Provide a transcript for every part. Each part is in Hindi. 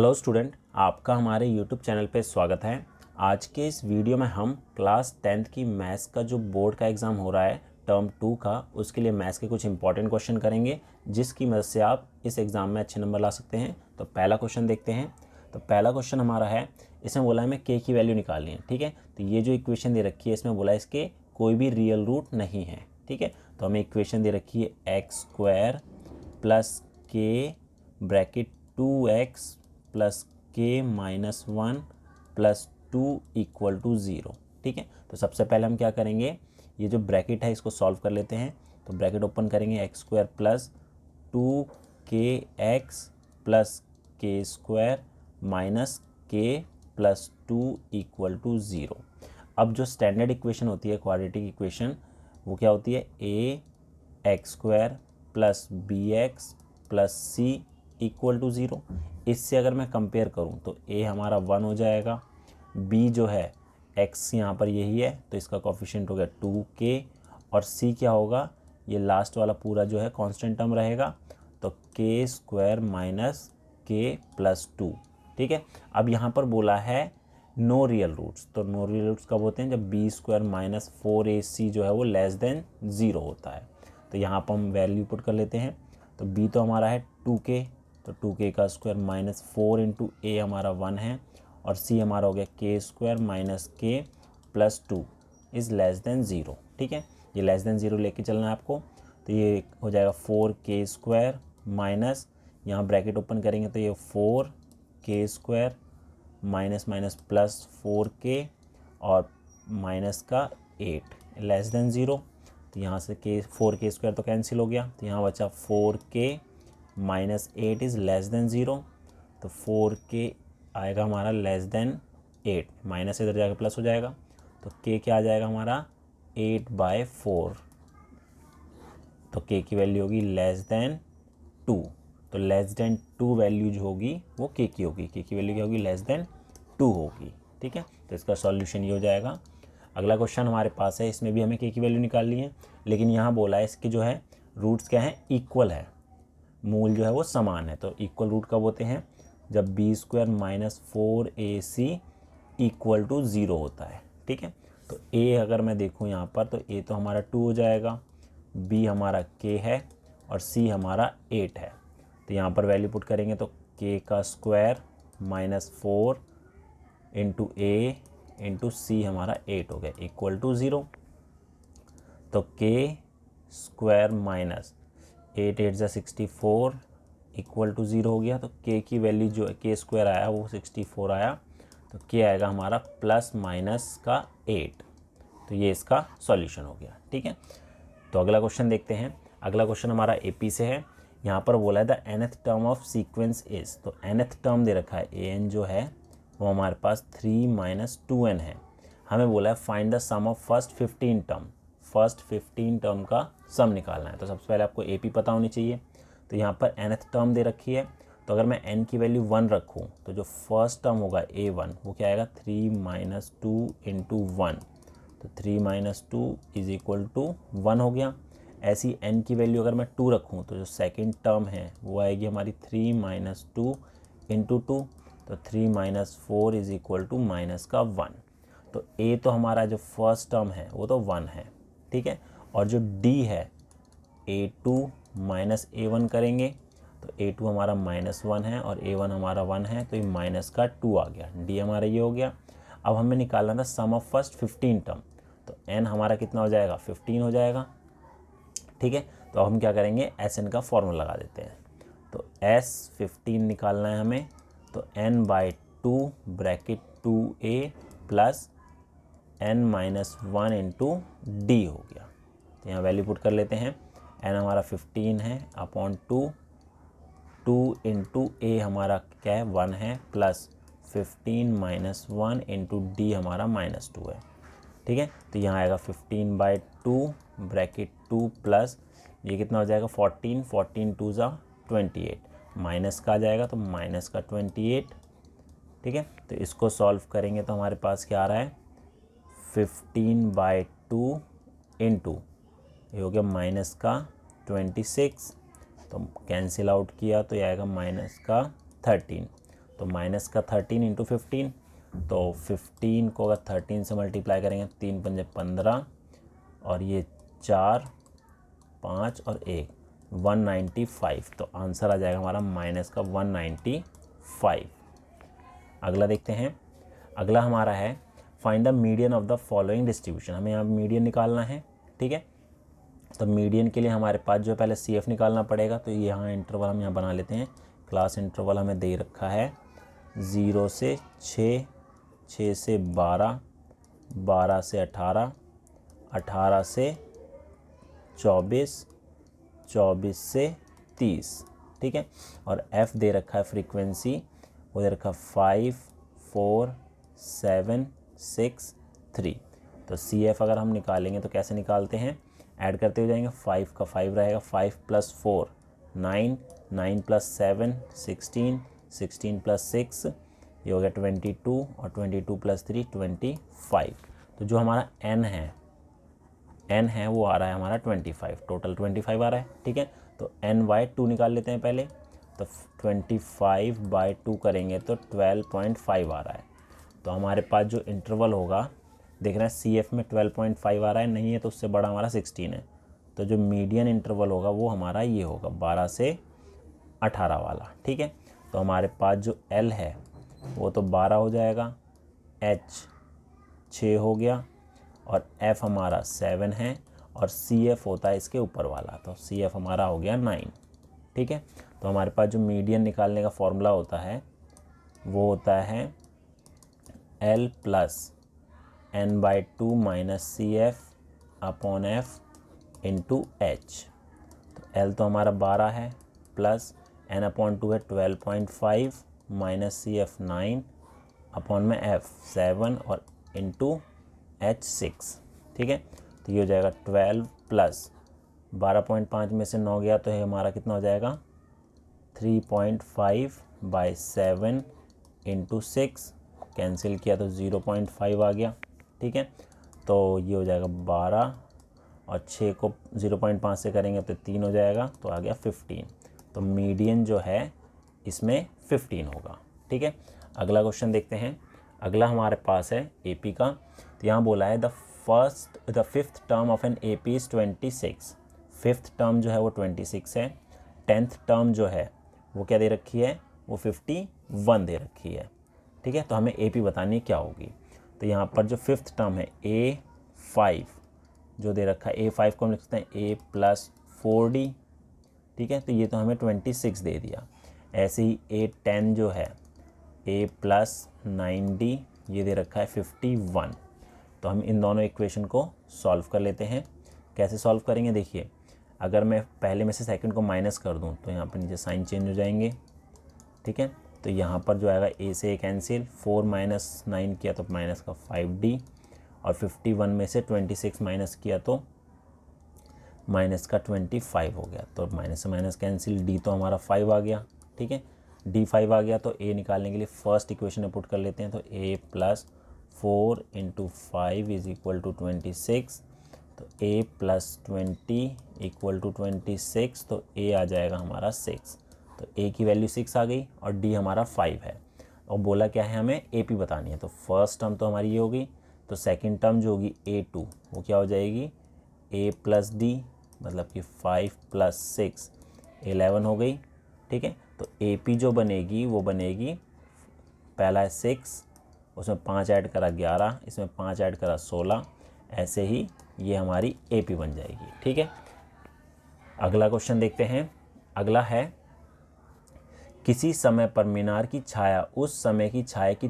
हेलो स्टूडेंट, आपका हमारे यूट्यूब चैनल पे स्वागत है। आज के इस वीडियो में हम क्लास 10th की मैथ्स का जो बोर्ड का एग्ज़ाम हो रहा है टर्म 2 का, उसके लिए मैथ्स के कुछ इंपॉर्टेंट क्वेश्चन करेंगे जिसकी मदद से आप इस एग्ज़ाम में अच्छे नंबर ला सकते हैं। तो पहला क्वेश्चन देखते हैं। तो पहला क्वेश्चन हमारा है, इसमें बोला है हमें के की वैल्यू निकालनी है। ठीक है, तो ये जो इक्वेशन दे रखी है इसमें बोला है इसके कोई भी रियल रूट नहीं है। ठीक है, तो हमें इक्वेशन दे रखी है x² प्लस के ब्रैकेट 2x प्लस के माइनस 1 प्लस 2 इक्वल टू 0। ठीक है, तो सबसे पहले हम क्या करेंगे, ये जो ब्रैकेट है इसको सॉल्व कर लेते हैं। तो ब्रैकेट ओपन करेंगे, x² plus 2kx plus k² minus k plus 2 equal to 0। अब जो स्टैंडर्ड इक्वेशन होती है, क्वाड्रेटिक इक्वेशन, वो क्या होती है, ax² plus bx plus c equal to 0। इससे अगर मैं कंपेयर करूं तो a हमारा 1 हो जाएगा, b जो है x यहाँ पर यही है तो इसका कोफिशिएंट हो गया 2k, और c क्या होगा, ये लास्ट वाला पूरा जो है कांस्टेंट टर्म रहेगा, तो k² माइनस k प्लस 2। ठीक है, अब यहाँ पर बोला है नो रियल रूट्स। तो नो रियल रूट्स कब होते हैं, जब b² माइनस 4ac जो है वो लेस देन 0 होता है। तो यहाँ पर हम वैल्यू पुट कर लेते हैं। तो b तो हमारा है 2k, तो 2k का स्क्वायर माइनस 4 इंटू a हमारा 1 है, और c हमारा हो गया k² minus k plus 2 is less than 0। ठीक है, ये लेस देन 0 लेके चलना है आपको। तो ये हो जाएगा 4k² माइनस, यहाँ ब्रैकेट ओपन करेंगे तो ये 4k² minus minus plus 4k और माइनस का 8 लेस देन 0। तो यहाँ से k 4k² तो कैंसिल हो गया, तो यहाँ बचा 4k minus 8 is less than 0। तो 4k आएगा हमारा लेस देन 8, माइनस इधर जाकर प्लस हो जाएगा, तो k क्या आ जाएगा हमारा 8/4। तो k की वैल्यू होगी लेस देन 2। तो लेस देन 2 वैल्यू जो होगी वो k की होगी, k की वैल्यू क्या होगी, लेस देन 2 होगी। ठीक है, तो इसका सॉल्यूशन ये हो जाएगा। अगला क्वेश्चन हमारे पास है, इसमें भी हमें k की वैल्यू निकालनी है, लेकिन यहाँ बोला है इसके जो है रूट्स क्या हैं, इक्वल है, मूल जो है वो समान है। तो इक्वल रूट कब होते हैं, जब b² minus 4ac equal to 0 होता है। ठीक है, तो a अगर मैं देखूँ यहाँ पर तो a तो हमारा 2 हो जाएगा, b हमारा k है और c हमारा 8 है। तो यहाँ पर वैल्यू पुट करेंगे तो k का square minus 4 into a into c हमारा 8 हो गया इक्वल टू 0। तो k² माइनस 8 8 ज़ा 64 इक्वल टू 0 हो गया। तो k की वैल्यू जो k² आया वो 64 आया, तो k आएगा हमारा प्लस माइनस का 8। तो ये इसका सॉल्यूशन हो गया। ठीक है, तो अगला क्वेश्चन देखते हैं। अगला क्वेश्चन हमारा AP से है। यहाँ पर बोला है the nth term of sequence is, तो nth टर्म दे रखा है an जो है वो हमारे पास 3 माइनस 2n है। हमें बोला है find the sum of first 15 term, first 15 term का सम निकालना है। तो सबसे पहले आपको AP पता होनी चाहिए। तो यहाँ पर nth टर्म दे रखी है, तो अगर मैं n की वैल्यू 1 रखूँ तो जो फर्स्ट टर्म होगा a1 वो क्या आएगा, 3 माइनस 2 इंटू 1। तो 3 माइनस 2 इज इक्वल टू 1 हो गया। ऐसी n की वैल्यू अगर मैं 2 रखूँ तो जो सेकेंड टर्म है वो आएगी हमारी 3 माइनस 2 इंटू 2। तो 3 minus 4 is equal to minus का 1। तो a तो हमारा जो फर्स्ट टर्म है वो तो 1 है। ठीक है, और जो d है a2 माइनस a1 करेंगे तो a2 हमारा माइनस 1 है और a1 हमारा 1 है, तो ये माइनस का 2 आ गया, d हमारा ये हो गया। अब हमें निकालना था सम ऑफ फर्स्ट 15 टर्म, तो n हमारा कितना हो जाएगा, 15 हो जाएगा। ठीक है, तो अब हम क्या करेंगे, sn का फॉर्मूला लगा देते हैं। तो s15 निकालना है हमें, तो n/2 bracket 2a plus n minus 1 into D हो गया। तो यहाँ वैल्यू पुट कर लेते हैं, n हमारा 15 है अपॉन 2 इंटू a हमारा क्या है 1 है, प्लस 15 माइनस 1 इंटू डी हमारा माइनस 2 है। ठीक है, तो यहाँ आएगा 15/2 ब्रैकेट 2 प्लस ये कितना हो जाएगा 14, 14 2 ज़ा 28, माइनस का आ जाएगा तो माइनस का 28। ठीक है, तो इसको सॉल्व करेंगे तो हमारे पास क्या आ रहा है, 15/2 इंटू ये हो गया माइनस का 26, तो कैंसिल आउट किया तो ये आएगा माइनस का 13। तो माइनस का 13 इंटू 15, तो 15 को अगर 13 से मल्टीप्लाई करेंगे 3 पंजे 15 और ये 4 5 और 1 195, तो आंसर आ जाएगा हमारा माइनस का 195। अगला देखते हैं। अगला हमारा है find the median of the following distribution. हमें यहाँ मीडियन निकालना है, ठीक है। तो मीडियन के लिए हमारे पास जो पहले CF निकालना पड़ेगा, तो यहाँ इंटरवल हम यहाँ बना लेते हैं। क्लास इंटरवल हमें दे रखा है 0 से 6, 6 से 12, 12 से 18, 18 से 24, 24 से 30, ठीक है। और F दे रखा है फ्रीक्वेंसी, वो दे रखा 5 4 7 6 3। तो CF अगर हम निकालेंगे तो कैसे निकालते हैं, ऐड करते हो जाएंगे। 5 का 5 रहेगा, 5 + 4 9, 9 + 7 16, 16 + 6 ये हो गया 22 और 22 + 3 25। तो जो हमारा n है वो आ रहा है हमारा 25, टोटल 25 आ रहा है, ठीक है। तो n/2 निकाल लेते हैं पहले। तो 25/2 करेंगे तो 12.5 आ रहा है। तो हमारे पास जो इंटरवल होगा, देख रहे हैं CF में 12.5 आ रहा है, नहीं है तो उससे बड़ा हमारा 16 है। तो जो मीडियन इंटरवल होगा वो हमारा ये होगा 12 से 18 वाला, ठीक है। तो हमारे पास जो L है वो तो 12 हो जाएगा, H 6 हो गया और F हमारा 7 है और CF होता है इसके ऊपर वाला, तो CF हमारा हो गया 9, ठीक है। तो हमारे पास जो मीडियन निकालने का फॉर्मूला होता है वो होता है L + n/2 - CF upon F into H। तो L तो हमारा 12 है प्लस n/2 है 12.5 माइनस CF 9 अपॉन में F 7 और इंटू H 6, ठीक है। तो ये हो जाएगा 12 प्लस 12.5 में से 9 गया तो ये हमारा कितना हो जाएगा 3.5/7 इंटू 6, कैंसिल किया तो 0.5 आ गया, ठीक है। तो ये हो जाएगा 12 और 6 को 0.5 से करेंगे तो 3 हो जाएगा, तो आ गया 15। तो मीडियन जो है इसमें 15 होगा, ठीक है। अगला क्वेश्चन देखते हैं। अगला हमारे पास है AP का। तो यहाँ बोला है the fifth term of an AP is 26। Fifth term जो है वो 26 है। 10th टर्म जो है वो क्या दे रखी है, वो 51 दे रखी है, ठीक है। तो हमें AP बतानी क्या होगी। तो यहाँ पर जो फिफ्थ टर्म है A5 जो दे रखा है, A5 को हम लिख सकते हैं A + 4D, ठीक है। तो ये तो हमें 26 दे दिया। ऐसे ही A10 जो है A + 9D ये दे रखा है 51। तो हम इन दोनों इक्वेशन को सॉल्व कर लेते हैं। कैसे सॉल्व करेंगे, देखिए अगर मैं पहले में से सेकंड को माइनस कर दूं तो यहाँ पर नीचे साइन चेंज हो जाएंगे, ठीक है। तो यहाँ पर जो आएगा A से A कैंसिल, 4 - 9 किया तो माइनस का 5D और 51 में से 26 माइनस किया तो माइनस का 25 हो गया। तो माइनस से माइनस कैंसिल, D तो हमारा 5 आ गया, ठीक है। D 5 आ गया तो A निकालने के लिए फर्स्ट इक्वेशन में पुट कर लेते हैं। तो A + 4 × 5 = 26। तो A + 20 = 26, तो A आ जाएगा हमारा 6। तो A की वैल्यू 6 आ गई और D हमारा 5 है। और बोला क्या है, हमें AP बतानी है। तो फर्स्ट टर्म तो हमारी ये होगी, तो सेकंड टर्म जो होगी A2 वो क्या हो जाएगी A + D, मतलब कि 5 + 6 11 हो गई, ठीक है। तो AP जो बनेगी वो बनेगी, पहला है 6, उसमें 5 ऐड करा 11, इसमें 5 ऐड करा 16, ऐसे ही ये हमारी AP बन जाएगी, ठीक है। अगला क्वेश्चन देखते हैं। अगला है किसी समय पर मीनार की छाया उस समय की छाया की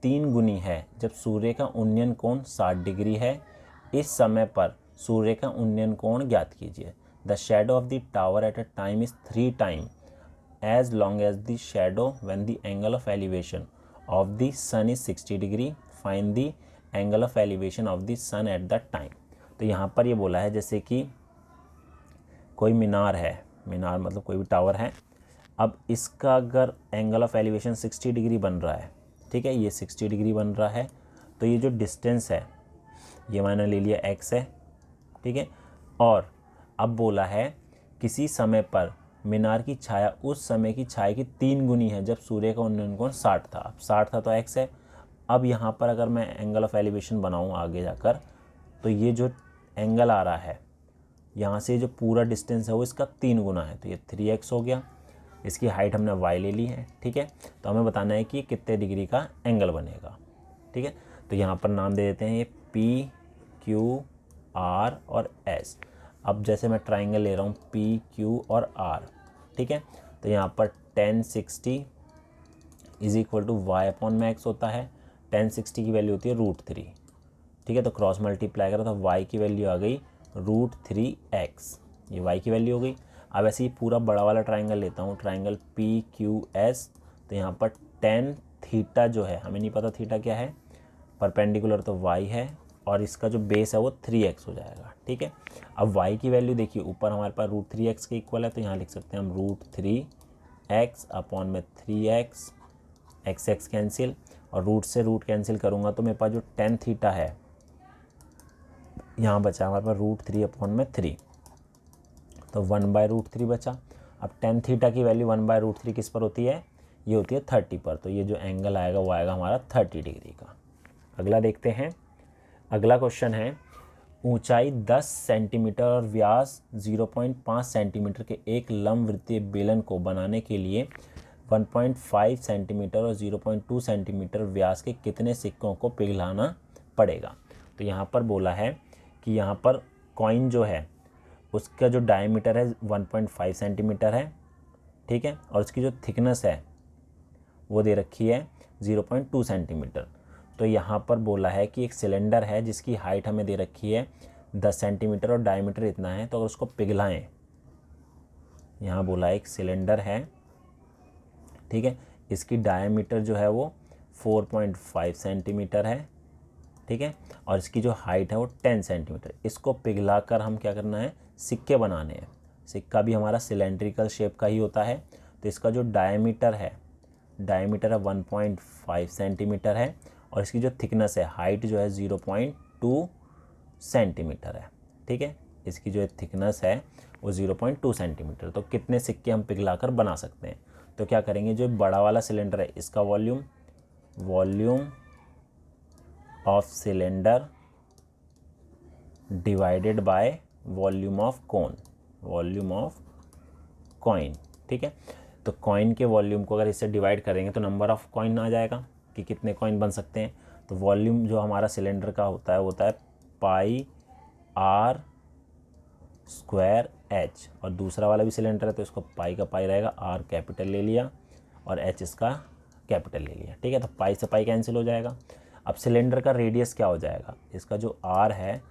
3 गुनी है जब सूर्य का उन्नयन कोण 60 डिग्री है। इस समय पर सूर्य का उन्नयन कोण ज्ञात कीजिए। The shadow of the tower at a time is 3 time as long as the shadow when the angle of elevation of the sun is 60 degree. Find the angle of elevation of the sun at the time. तो यहाँ पर ये बोला है जैसे कि कोई मीनार है, मीनार मतलब कोई भी टावर है। अब इसका अगर एंगल ऑफ एलिवेशन 60 डिग्री बन रहा है, ठीक है, ये 60 डिग्री बन रहा है, तो ये जो डिस्टेंस है ये मैंने ले लिया x है, ठीक है। और अब बोला है किसी समय पर मीनार की छाया उस समय की छाया की 3 गुनी है जब सूर्य का उन्नयन कोण 60 था। अब 60 था तो x है। अब यहाँ पर अगर मैं एंगल ऑफ एलिवेशन बनाऊँ आगे जाकर, तो ये जो एंगल आ रहा है यहाँ से जो पूरा डिस्टेंस है वो इसका 3 गुना है, तो ये 3x हो गया। इसकी हाइट हमने y ले ली है, ठीक है। तो हमें बताना है कि कितने डिग्री का एंगल बनेगा, ठीक है। तो यहाँ पर नाम दे देते हैं ये P, Q, R और S। अब जैसे मैं ट्राइंगल ले रहा हूँ P, Q और R, ठीक है। तो यहाँ पर 1060 is equal to Y upon में x होता है। 1060 की वैल्यू होती है √3, ठीक है। तो क्रॉस मल्टीप्लाई करो तो y की वैल्यू आ गई √3x, ये y की वैल्यू हो गई। अब ऐसे ही पूरा बड़ा वाला ट्राइंगल लेता हूँ, ट्राइंगल PQS। तो यहाँ पर tan थीटा जो है, हमें नहीं पता थीटा क्या है, परपेंडिकुलर तो y है और इसका जो बेस है वो 3x हो जाएगा, ठीक है। अब y की वैल्यू देखिए, ऊपर हमारे पास √3x के इक्वल है, तो यहाँ लिख सकते हैं हम √3x अपॉन में 3x, x कैंसिल, और रूट से रूट कैंसिल करूँगा तो मेरे पास जो tan थीटा है यहाँ बचा हमारे पास √3 अपॉन में 3, तो 1/√3 बचा। अब tan थीटा की वैल्यू 1/√3 किस पर होती है, ये होती है 30 पर, तो ये जो एंगल आएगा वो आएगा हमारा 30 डिग्री का। अगला देखते हैं। अगला क्वेश्चन है, ऊंचाई 10 सेंटीमीटर और व्यास 0.5 सेंटीमीटर के एक लंबवृत्तीय बेलन को बनाने के लिए 1.5 सेंटीमीटर और 0.2 सेंटीमीटर व्यास के कितने सिक्कों को पिघलाना पड़ेगा। तो यहाँ पर बोला है कि यहाँ पर कॉइन जो है उसका जो डायमीटर है 1.5 सेंटीमीटर है, ठीक है, और उसकी जो थिकनेस है वो दे रखी है 0.2 सेंटीमीटर। तो यहाँ पर बोला है कि एक सिलेंडर है जिसकी हाइट हमें दे रखी है 10 सेंटीमीटर और डायमीटर इतना है, तो अगर उसको पिघलाएं, यहाँ बोला है एक सिलेंडर है, ठीक है, इसकी डायमीटर जो है वो 4.5 सेंटीमीटर है, ठीक है, और इसकी जो हाइट है वो 10 सेंटीमीटर। इसको पिघलाकर हम क्या करना है, सिक्के बनाने हैं। सिक्का भी हमारा सिलेंड्रिकल शेप का ही होता है, तो इसका जो डायमीटर है 1.5 सेंटीमीटर है, और इसकी जो थिकनेस है, हाइट जो है 0.2 सेंटीमीटर है, ठीक है। इसकी जो थिकनेस है वो 0.2 सेंटीमीटर। तो कितने सिक्के हम पिघलाकर बना सकते हैं, तो क्या करेंगे, जो बड़ा वाला सिलेंडर है इसका volume of cylinder divided by volume of coin, ठीक है। तो कॉइन के वॉल्यूम को अगर इससे डिवाइड करेंगे तो नंबर ऑफ कॉइन आ जाएगा कि कितने कॉइन बन सकते हैं। तो वॉल्यूम जो हमारा सिलेंडर का होता है पाई r स्क्वायर h, और दूसरा वाला भी सिलेंडर है तो इसको पाई का पाई रहेगा, r कैपिटल ले लिया और h इसका कैपिटल ले लिया, ठीक है। तो पाई से पाई कैंसिल हो जाएगा। अब सिलेंडर का रेडियस क्या हो जाएगा, इसका जो r है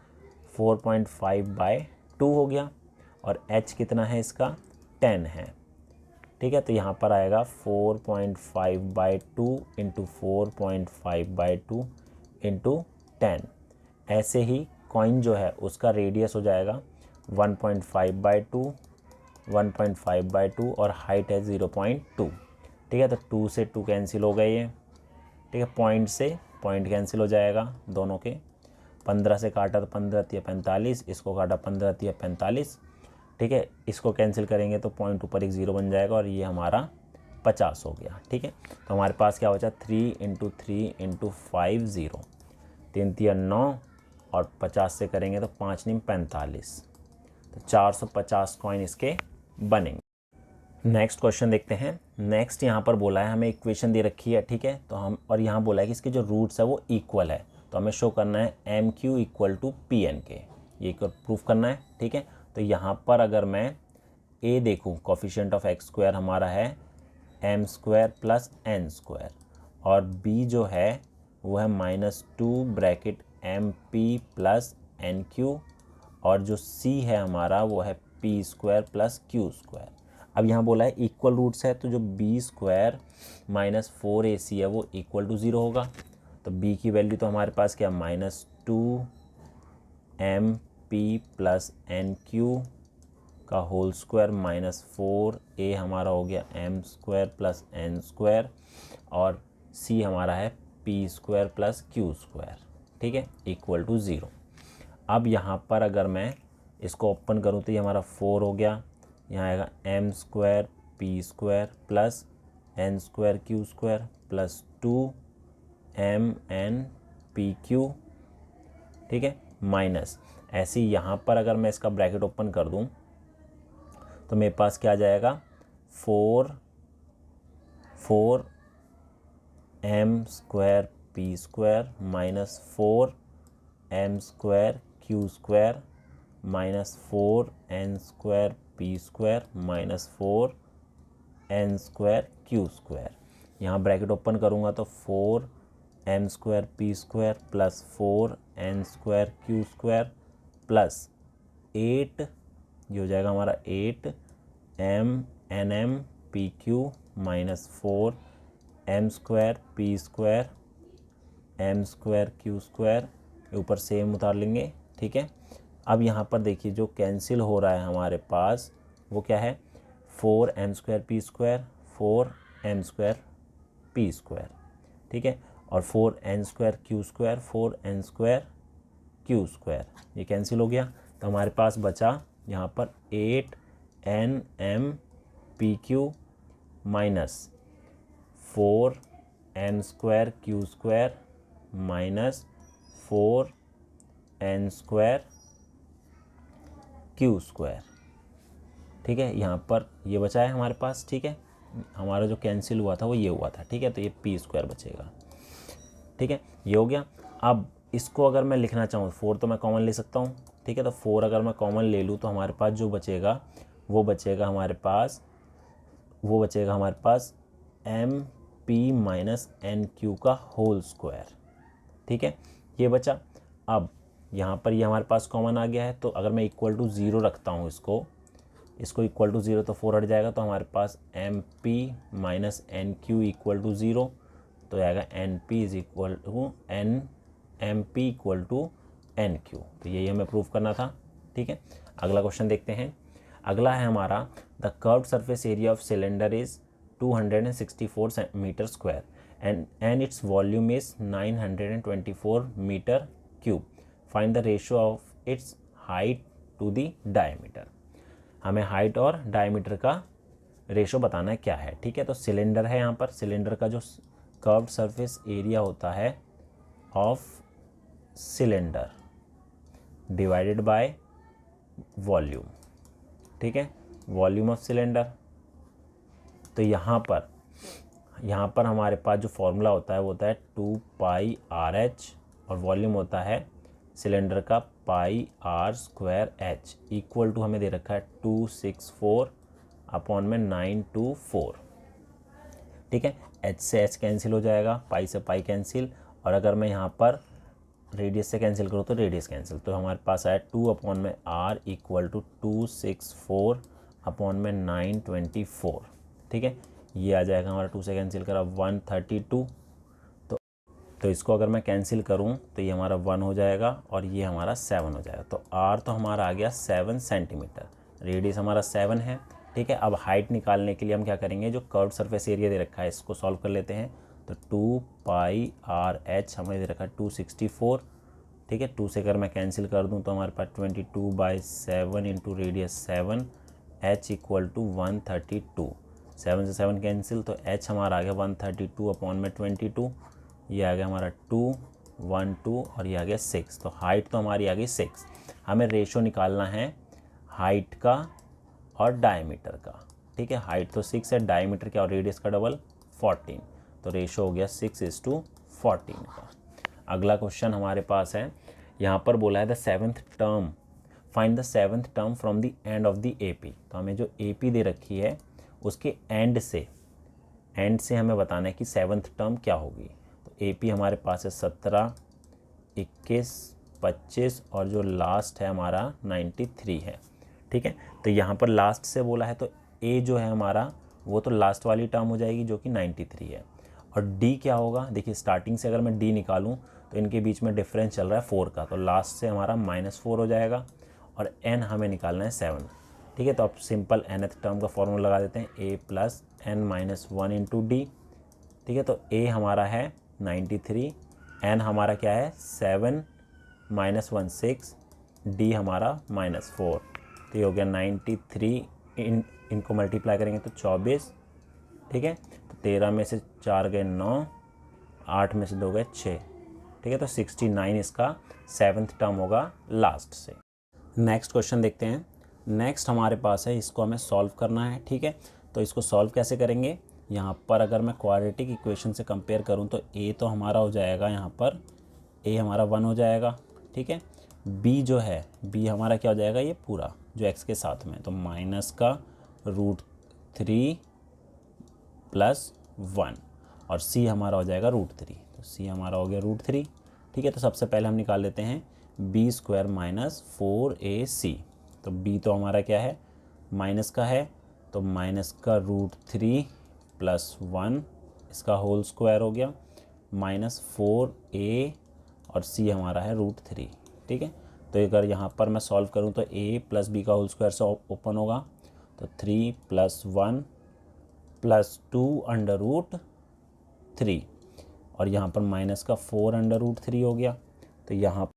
4.5/2 हो गया, और h कितना है इसका 10 है, ठीक है। तो यहाँ पर आएगा 4.5/2 इंटू 4.5/2 इंटू 10। ऐसे ही कॉइन जो है उसका रेडियस हो जाएगा 1.5/2, 1.5/2 और हाइट है 0.2, ठीक है। तो 2 से 2 कैंसिल हो गए ये, ठीक है। पॉइंट से पॉइंट कैंसिल हो जाएगा दोनों के। 15 से काटा तो 15 × 45, इसको काटा 15 × 45, ठीक है। इसको कैंसिल करेंगे तो पॉइंट ऊपर एक 0 बन जाएगा और ये हमारा 50 हो गया, ठीक है। तो हमारे पास क्या बचा 3 × 3 × 5 0, 3 × 9 और 50 से करेंगे तो 5 × 9 45, तो 450 कॉइन इसके बनेंगे। नेक्स्ट क्वेश्चन देखते हैं। नेक्स्ट यहाँ पर बोला है हमें इक्वेशन दे रखी है, ठीक है। तो हम और यहाँ बोला है कि इसके जो रूट्स है वो इक्वल है, तो हमें शो करना है MQ = PNK, ये प्रूफ करना है, ठीक है। तो यहाँ पर अगर मैं A देखूँ, कोफिशिएंट ऑफ x² हमारा है m² + n² और B जो है वो है -2 ब्रैकेट MP + NQ, और जो C है हमारा वो है P² + Q²। अब यहाँ बोला है इक्वल रूट्स है, तो जो B² - 4AC है वो = 0 होगा। तो B की वैल्यू तो हमारे पास क्या -2 MP + NQ का होल स्क्वायर -4A हमारा हो गया m² + n², और C हमारा है P² + Q², ठीक है, = 0। अब यहाँ पर अगर मैं इसको ओपन करूँ तो ये हमारा 4 हो गया, यहाँ आएगा M square P square plus N square Q square plus 2m_n pq, ठीक है, माइनस ऐसे ही यहाँ पर अगर मैं इसका ब्रैकेट ओपन कर दूँ तो मेरे पास क्या आ जाएगा 4m square P square minus 4m square Q square minus 4n square P square minus 4n square Q square. यहाँ ब्रैकेट ओपन करूँगा तो 4m square P square plus 4n square Q square plus 8, ये हो जाएगा हमारा 8m_n pq minus 4m square P square m square Q square, ऊपर सेम उतार लेंगे, ठीक है। अब यहाँ पर देखिए जो कैंसिल हो रहा है हमारे पास वो क्या है 4m square P square 4m square P square, ठीक है, और 4n square Q square 4n square Q square, ये कैंसिल हो गया। तो हमारे पास बचा यहाँ पर 8nm pq minus 4n square Q square minus 4n square Q square, ठीक है। यहाँ पर ये बचा है हमारे पास, ठीक है, हमारा जो कैंसिल हुआ था वो ये हुआ था, ठीक है, तो ये पी स्क्वायर बचेगा, ठीक है, ये हो गया। अब इसको अगर मैं लिखना चाहूँ 4 तो मैं कॉमन ले सकता हूँ, ठीक है, तो 4 अगर मैं कॉमन ले लूँ तो हमारे पास जो बचेगा वो बचेगा हमारे पास M P minus N Q का होल स्क्वायर, ठीक है, ये बचा। अब यहाँ पर ये हमारे पास कॉमन आ गया है, तो अगर मैं इक्वल टू 0 रखता हूँ इसको इक्वल टू 0 तो 4 हट जाएगा, तो हमारे पास M P minus N Q equal to 0, तो आएगा N P is equal to M P equal to N Q. तो यही हमें प्रूव करना था, ठीक है। अगला क्वेश्चन देखते हैं। अगला है हमारा the curved surface area of cylinder is 264 metre square and its volume is 924 metre cube, find the ratio of its height to the diameter. हमें हाइट और डायमीटर का रेशो बताना है क्या है, ठीक है। तो सिलेंडर है, यहाँ पर सिलेंडर का जो कर्व्ड सरफेस एरिया होता है of cylinder divided by volume, ठीक है, वॉल्यूम ऑफ सिलेंडर। तो यहाँ पर हमारे पास जो फॉर्मूला होता है वो होता है 2πRh और वॉल्यूम होता है सिलेंडर का πr²h इक्वल टू हमें दे रखा है 264/924, ठीक है। h से h कैंसिल हो जाएगा, पाई से पाई कैंसिल, और अगर मैं यहाँ पर रेडियस से कैंसिल करूँ तो रेडियस कैंसिल, तो हमारे पास आया 2/r इक्वल टू 264/924, ठीक है। ये आ जाएगा हमारा 2 से कैंसिल करा 132, तो इसको अगर मैं कैंसिल करूं तो ये हमारा 1 हो जाएगा और ये हमारा 7 हो जाएगा। तो r तो हमारा आ गया 7 सेंटीमीटर, रेडियस हमारा 7 है, ठीक है। अब हाइट निकालने के लिए हम क्या करेंगे, जो कर्व्ड सरफेस एरिया दे रखा है इसको सॉल्व कर लेते हैं। तो 2πRh हमें दे रखा है 264, ठीक है। 2 से अगर मैं कैंसिल कर दूं तो हमारे पास 22/7 into radius 7, h equal to 132, 7 से 7 कैंसिल, तो h हमारा आ गया 132/22, ये आ गया हमारा 212 और ये आ गया 6, तो हाइट तो हमारी आ गई 6। हमें रेशो निकालना है हाइट का और डायमीटर का, ठीक है। हाइट तो 6 है, डायमीटर क्या और रेडियस का डबल 14, तो रेशो हो गया 6:14 का। अगला क्वेश्चन हमारे पास है, यहाँ पर बोला है the 7th term, find the 7th term from the end of the AP। तो हमें जो AP दे रखी है उसके एंड से हमें बताना है कि 7th टर्म क्या होगी। तो AP हमारे पास है 17, 21, 25 और जो लास्ट है हमारा 93 है, ठीक है। तो यहाँ पर लास्ट से बोला है तो A जो है हमारा वो तो लास्ट वाली टर्म हो जाएगी जो कि 93 है, और D क्या होगा, देखिए स्टार्टिंग से अगर मैं D निकालूं तो इनके बीच में डिफरेंस चल रहा है 4 का, तो लास्ट से हमारा -4 हो जाएगा, और n हमें निकालना है 7, ठीक है। तो अब सिंपल nth टर्म का फॉर्मूला लगा देते हैं, a + n-1 इंटू डी, ठीक है। तो a हमारा है 93, n हमारा क्या है 7 - 1 6, d हमारा -4, तो ये हो गया 93 इनको मल्टीप्लाई करेंगे तो 24, ठीक है। तो 13 में से 4 गए 9, 8 में से 2 गए 6, ठीक है। तो 69 इसका 7th टर्म होगा लास्ट से। नेक्स्ट क्वेश्चन देखते हैं। नेक्स्ट हमारे पास है, इसको हमें सॉल्व करना है, ठीक है। तो इसको सॉल्व कैसे करेंगे, यहाँ पर अगर मैं क्वाड्रेटिक इक्वेशन से कंपेयर करूँ तो a तो हमारा हो जाएगा, यहाँ पर a हमारा 1 हो जाएगा, ठीक है। b जो है, b हमारा क्या हो जाएगा, ये पूरा जो x के साथ में, तो माइनस का √3 + 1, और c हमारा हो जाएगा √3, तो c हमारा हो गया √3, ठीक है। तो सबसे पहले हम निकाल लेते हैं b² - 4ac, तो b तो हमारा क्या है, माइनस का है, तो माइनस का √3 + 1 इसका होल स्क्वायर हो गया, -4a, और c हमारा है √3, ठीक है। तो अगर यहाँ पर मैं सॉल्व करूँ तो a + b का होल स्क्वायर से ओपन होगा, तो 3 + 1 + 2 √3, और यहाँ पर माइनस का 4 √3 हो गया। तो यहाँ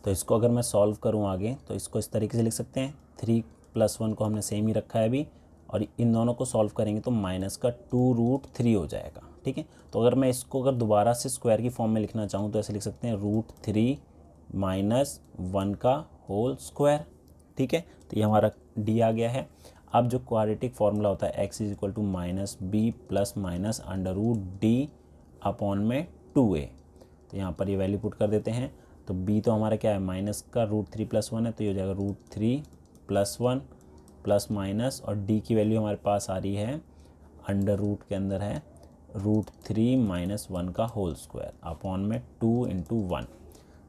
तो इसको अगर मैं सॉल्व करूँ आगे, तो इसको इस तरीके से लिख सकते हैं, 3 + 1 को हमने सेम ही रखा है अभी, और इन दोनों को सॉल्व करेंगे तो माइनस का 2 √3 हो जाएगा, ठीक है। तो अगर मैं इसको अगर दोबारा से स्क्वायर की फॉर्म में लिखना चाहूँ तो ऐसे लिख सकते हैं, √3 - 1 का होल स्क्वायर, ठीक है। तो ये हमारा d आ गया है। अब जो क्वाड्रेटिक फार्मूला होता है x = -b ± √d/2a, तो यहाँ पर ये वैल्यू पुट कर देते हैं। तो b तो हमारा क्या है, माइनस का √3 + 1 है, तो ये हो जाएगा √3 + 1 प्लस माइनस, और d की वैल्यू हमारे पास आ रही है, अंडर रूट के अंदर है √3 - 1 का होल स्क्वायर अपॉन में 2 × 1,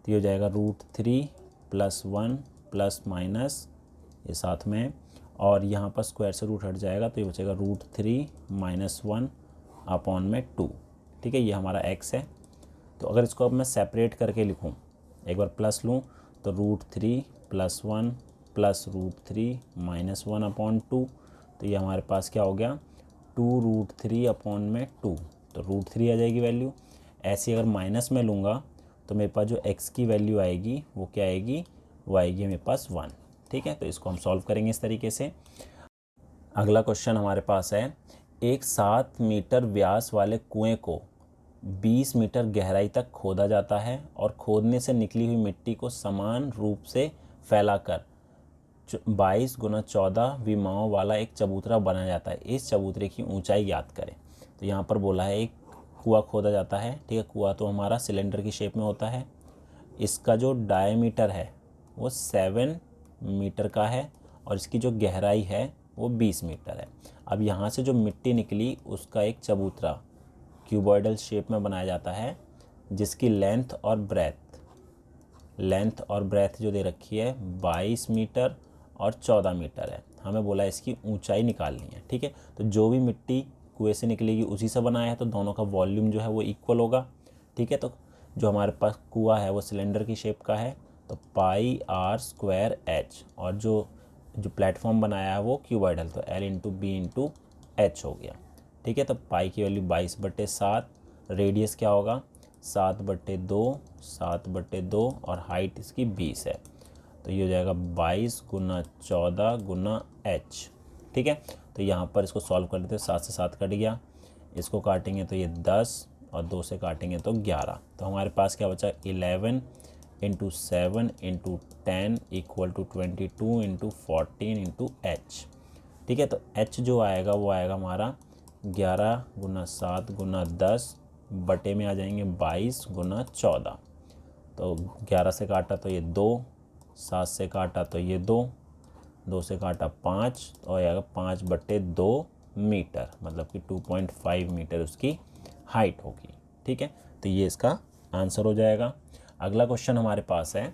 तो ये हो जाएगा √3 + 1 प्लस माइनस ये साथ में, और यहाँ पर स्क्वायर से रूट हट जाएगा, तो ये बचेगा √3 - 1 अपॉन में 2, ठीक है। ये हमारा x है। तो अगर इसको अब मैं सेपरेट करके लिखूँ, एक बार प्लस लूँ, तो √3 + 1 प्लस √3 - 1 अपॉन 2, तो ये हमारे पास क्या हो गया, 2 √3 अपॉन में 2, तो √3 आ जाएगी वैल्यू। ऐसे अगर माइनस में लूँगा तो मेरे पास जो x की वैल्यू आएगी वो क्या आएगी, वो आएगी मेरे पास 1, ठीक है। तो इसको हम सॉल्व करेंगे इस तरीके से। अगला क्वेश्चन हमारे पास है, एक 7 मीटर व्यास वाले कुएं को 20 मीटर गहराई तक खोदा जाता है और खोदने से निकली हुई मिट्टी को समान रूप से फैलाकर 22 × 14 विमाओं वाला एक चबूतरा बनाया जाता है। इस चबूतरे की ऊंचाई ज्ञात करें। तो यहाँ पर बोला है एक कुआं खोदा जाता है, ठीक है। कुआं तो हमारा सिलेंडर की शेप में होता है, इसका जो डायमीटर है वो 7 मीटर का है, और इसकी जो गहराई है वो 20 मीटर है। अब यहाँ से जो मिट्टी निकली उसका एक चबूतरा क्यूबॉइडल शेप में बनाया जाता है, जिसकी लेंथ और ब्रेथ जो दे रखी है 22 मीटर और 14 मीटर है। हमें बोला इसकी ऊंचाई निकालनी है, ठीक है। तो जो भी मिट्टी कुएं से निकलेगी उसी से बनाया है, तो दोनों का वॉल्यूम जो है वो इक्वल होगा, ठीक है। तो जो हमारे पास कुआं है वो सिलेंडर की शेप का है, तो πr²h, और जो प्लेटफॉर्म बनाया है वो क्यूबॉइडल, तो l × b × h हो गया, ठीक है। तो पाई की वैल्यू 22/7, रेडियस क्या होगा 7/2, और हाइट इसकी 20 है, तो ये हो जाएगा 22 × 14 × h, ठीक है। तो यहाँ पर इसको सॉल्व कर लेते हैं, 7 से 7 कट गया, इसको काटेंगे तो ये 10, और 2 से काटेंगे तो 11, तो हमारे पास क्या बचा 11 × 7 × 10 = 22 × 14 × h, ठीक है। तो h जो आएगा वो आएगा हमारा 11 × 7 × 10 बटे में आ जाएंगे 22 × 14, तो 11 से काटा तो ये 2, 7 से काटा तो ये 2, 2 से काटा 5, और आएगा 5/2 मीटर, मतलब कि 2.5 मीटर उसकी हाइट होगी, ठीक है। तो ये इसका आंसर हो जाएगा। अगला क्वेश्चन हमारे पास है,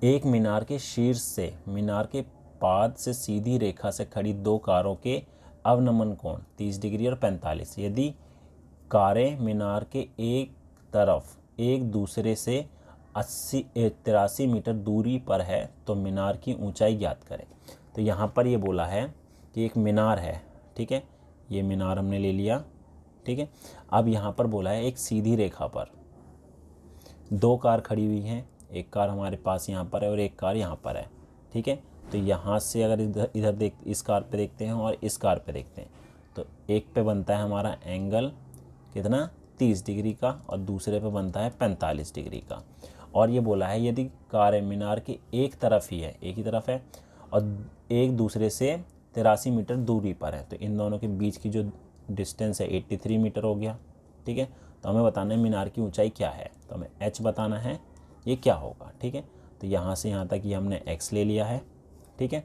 एक मीनार के शीर्ष से मीनार के पाद से सीधी रेखा से खड़ी 2 कारों के अवनमन कोण 30 डिग्री और 45, यदि कारें मीनार के एक तरफ एक दूसरे से 83 मीटर दूरी पर है तो मीनार की ऊंचाई ज्ञात करें। तो यहाँ पर ये बोला है कि एक मीनार है, ठीक है, ये मीनार हमने ले लिया, ठीक है। अब यहाँ पर बोला है एक सीधी रेखा पर 2 कार खड़ी हुई हैं, एक कार हमारे पास यहाँ पर है और एक कार यहाँ पर है, ठीक है। तो यहाँ से अगर इधर इस कार पे देखते हैं और इस कार पे देखते हैं तो एक पे बनता है हमारा एंगल कितना 30 डिग्री का और दूसरे पे बनता है 45 डिग्री का। और ये बोला है यदि कार मीनार की एक तरफ ही है, एक ही तरफ है और एक दूसरे से 83 मीटर दूरी पर है, तो इन दोनों के बीच की जो डिस्टेंस है 83 मीटर हो गया। ठीक है, तो हमें बताना है मीनार की ऊंचाई क्या है, तो हमें h बताना है ये क्या होगा। ठीक है, तो यहाँ से यहाँ तक ये हमने x ले लिया है। ठीक है,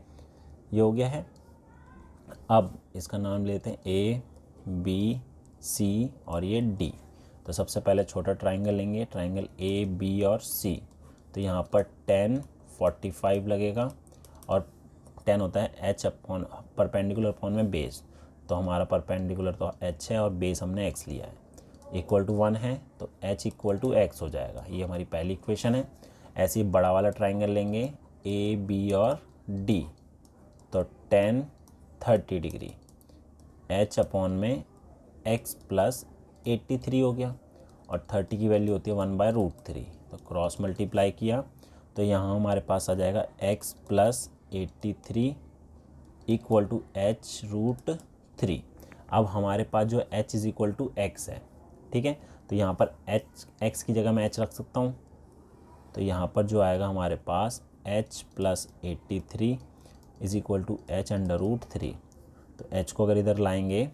ये हो गया है। अब इसका नाम लेते हैं A B C और ये D। तो सबसे पहले छोटा ट्राइंगल लेंगे, ट्राइंगल A B और C। तो यहाँ पर 10 45 लगेगा और 10 होता है h अपॉन परपेंडिकुलर अपॉन में बेस। तो हमारा परपेंडिकुलर तो h है और बेस हमने x लिया है, इक्वल टू 1 है तो h इक्वल टू x हो जाएगा। ये हमारी पहली इक्वेशन है। ऐसे ही बड़ा वाला ट्राइंगल लेंगे A B और D। तो 10 30 डिग्री h अपॉन में x प्लस 83 हो गया और 30 की वैल्यू होती है 1/√3। तो क्रॉस मल्टीप्लाई किया तो यहाँ हमारे पास आ जाएगा x plus 83 equal to h√3। अब हमारे पास जो h is equal to x है। ठीक है, तो यहाँ पर x की जगह मैं h रख सकता हूँ। तो यहाँ पर जो आएगा हमारे पास h plus 83 is equal to h√3। तो h को अगर इधर लाएंगे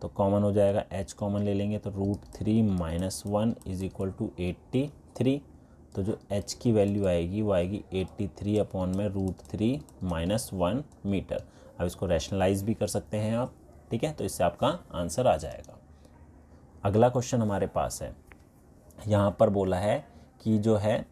तो कॉमन हो जाएगा, h कॉमन ले लेंगे तो √3 माइनस 1 इज़ इक्वल टू 83। तो जो h की वैल्यू आएगी वो आएगी 83 अपॉन में √3 माइनस 1 मीटर। अब इसको रैशनलाइज भी कर सकते हैं आप। ठीक है, तो इससे आपका आंसर आ जाएगा। अगला क्वेश्चन हमारे पास है, यहाँ पर बोला है कि जो है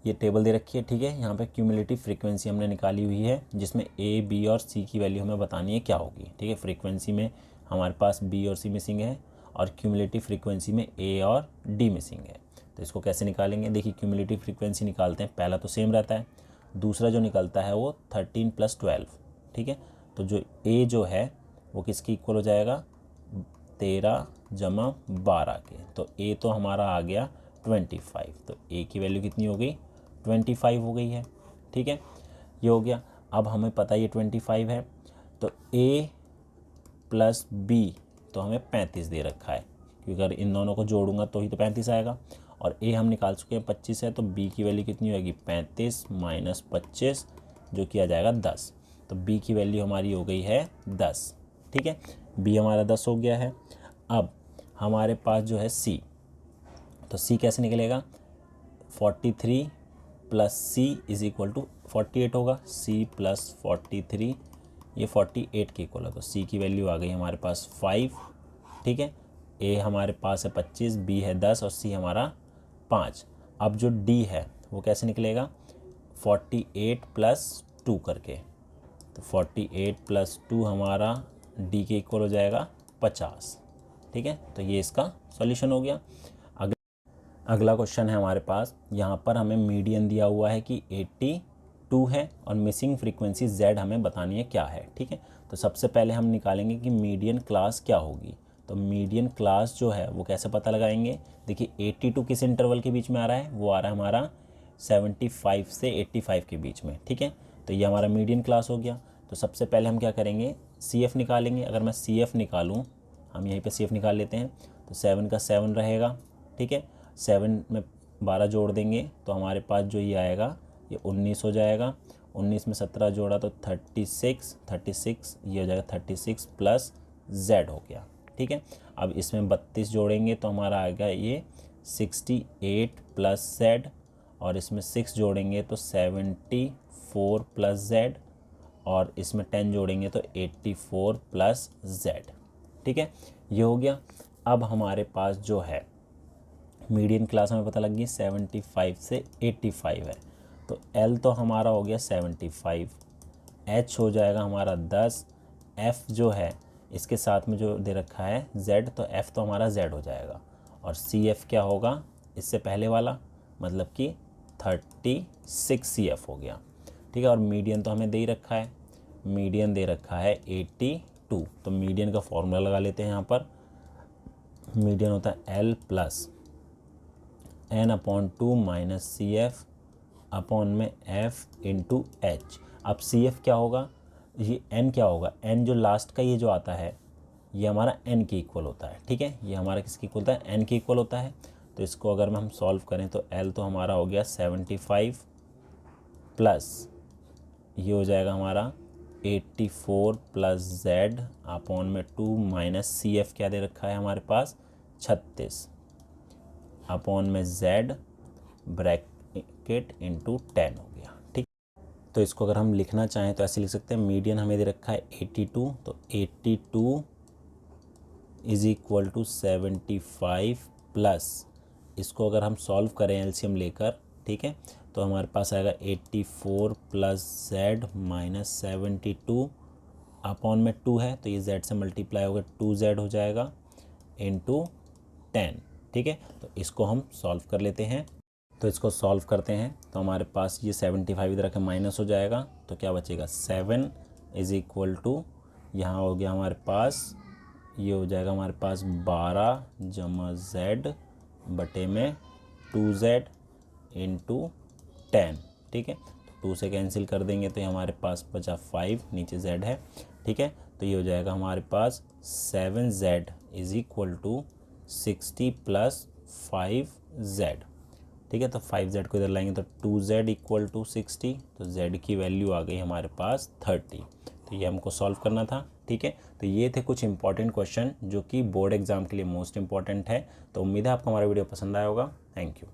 ये टेबल दे रखी है। ठीक है, यहाँ पे क्यूमुलेटिव फ्रीक्वेंसी हमने निकाली हुई है जिसमें A B और C की वैल्यू हमें बतानी है क्या होगी। ठीक है, फ्रीक्वेंसी में हमारे पास B और C मिसिंग है और क्यूमुलेटिव फ्रीक्वेंसी में A और D मिसिंग है। तो इसको कैसे निकालेंगे, देखिए क्यूमुलेटिव फ्रीक्वेंसी निकालते हैं। पहला तो सेम रहता है, दूसरा जो निकलता है वो 13 + 12। ठीक है, तो जो A जो है वो किसकी इक्वल हो जाएगा 13 + 12 के। तो A तो हमारा आ गया 25। तो A की वैल्यू कितनी हो गई 25 हो गई है। ठीक है, ये हो गया। अब हमें पता है ये 25 है तो A प्लस B तो हमें 35 दे रखा है, क्योंकि अगर इन दोनों को जोड़ूंगा तो ही तो 35 आएगा। और A हम निकाल चुके हैं 25 है, तो B की वैल्यू कितनी होगी 35 माइनस 25 जो कि आ जाएगा 10। तो B की वैल्यू हमारी हो गई है 10। ठीक है, B हमारा 10 हो गया है। अब हमारे पास जो है C, तो C कैसे निकलेगा 43 plus C is equal to 48 होगा। C प्लस 43 ये 48 के इक्वल है, तो C की वैल्यू आ गई हमारे पास 5। ठीक है, A हमारे पास है 25, B है 10 और C हमारा 5। अब जो D है वो कैसे निकलेगा 48 प्लस 2 करके। तो 48 प्लस 2 हमारा D के इक्वल हो जाएगा 50। ठीक है, तो ये इसका सॉल्यूशन हो गया। अगला क्वेश्चन है हमारे पास, यहाँ पर हमें मीडियन दिया हुआ है कि 82 है और मिसिंग फ्रीक्वेंसी Z हमें बतानी है क्या है। ठीक है, तो सबसे पहले हम निकालेंगे कि मीडियन क्लास क्या होगी। तो मीडियन क्लास जो है वो कैसे पता लगाएंगे, देखिए 82 किस इंटरवल के बीच में आ रहा है, वो आ रहा है हमारा 75 से 85 के बीच में। ठीक है, तो ये हमारा मीडियन क्लास हो गया। तो सबसे पहले हम क्या करेंगे CF निकालेंगे। अगर मैं CF निकालूँ, हम यहीं पे CF निकाल लेते हैं, तो 7 का 7 रहेगा। ठीक है, 7 में 12 जोड़ देंगे तो हमारे पास जो ये आएगा ये 19 हो जाएगा। 19 में 17 जोड़ा तो 36 ये हो जाएगा 36 प्लस Z हो गया। ठीक है, अब इसमें 32 जोड़ेंगे तो हमारा आएगा ये 68 प्लस Z और इसमें 6 जोड़ेंगे तो 74 प्लस Z और इसमें 10 जोड़ेंगे तो 84 प्लस Z। ठीक है, ये हो गया। अब हमारे पास जो है मीडियन क्लास हमें पता लग गई 75 से 85 है, तो L तो हमारा हो गया 75, H हो जाएगा हमारा 10, F जो है इसके साथ में जो दे रखा है Z, तो F तो हमारा Z हो जाएगा और CF क्या होगा इससे पहले वाला, मतलब कि 36 CF हो गया। ठीक है, और मीडियन तो हमें दे ही रखा है, मीडियन दे रखा है 82। तो मीडियन का फॉर्मूला लगा लेते हैं। यहाँ पर मीडियन होता है L plus N/2 minus CF upon में F इंटू H। अब सी एफ क्या होगा, ये एन क्या होगा, एन जो लास्ट का ये जो आता है ये हमारा एन के इक्वल होता है, ठीक है, ये हमारा किसके इक्वल होता है, एन के इक्वल होता है। तो इसको अगर हम सॉल्व करें तो एल तो हमारा हो गया 75 प्लस ये हो जाएगा हमारा 84 प्लस जेड अपॉन में 2 माइनस सी एफ क्या दे रखा है हमारे पास 36 अपॉन में जेड ब्रैकेट इंटू 10 हो गया, ठीक। तो इसको अगर हम लिखना चाहें तो ऐसे लिख सकते हैं, मीडियन हमें दे रखा है 82, तो 82 इज इक्वल टू 75 प्लस इसको अगर हम सॉल्व करें एलसीएम लेकर, ठीक है, तो हमारे पास आएगा 84 प्लस जेड माइनस 72 अपॉन में 2 है तो ये जेड से मल्टीप्लाई होगा 2z हो जाएगा इंटू 10, ठीक है। तो इसको हम सॉल्व कर लेते हैं, तो इसको सॉल्व करते हैं तो हमारे पास ये 75 इधर रखे माइनस हो जाएगा तो क्या बचेगा 7 इज इक्वल टू यहाँ हो गया हमारे पास, ये हो जाएगा हमारे पास 12 जमा जेड बटे में 2z इंटू 10, ठीक है। तो 2 से कैंसिल कर देंगे तो ये हमारे पास बचा 5, नीचे z है, ठीक है। तो ये हो जाएगा हमारे पास 7z is equal to 60 plus 5z, ठीक है। तो 5z को इधर लाएंगे तो 2z इक्वल टू 60, तो z की वैल्यू आ गई हमारे पास 30। तो ये हमको सॉल्व करना था, ठीक है। तो ये थे कुछ इंपॉर्टेंट क्वेश्चन जो कि बोर्ड एग्जाम के लिए मोस्ट इंपॉर्टेंट है। तो उम्मीद है आपको हमारा वीडियो पसंद आया होगा। Thank you.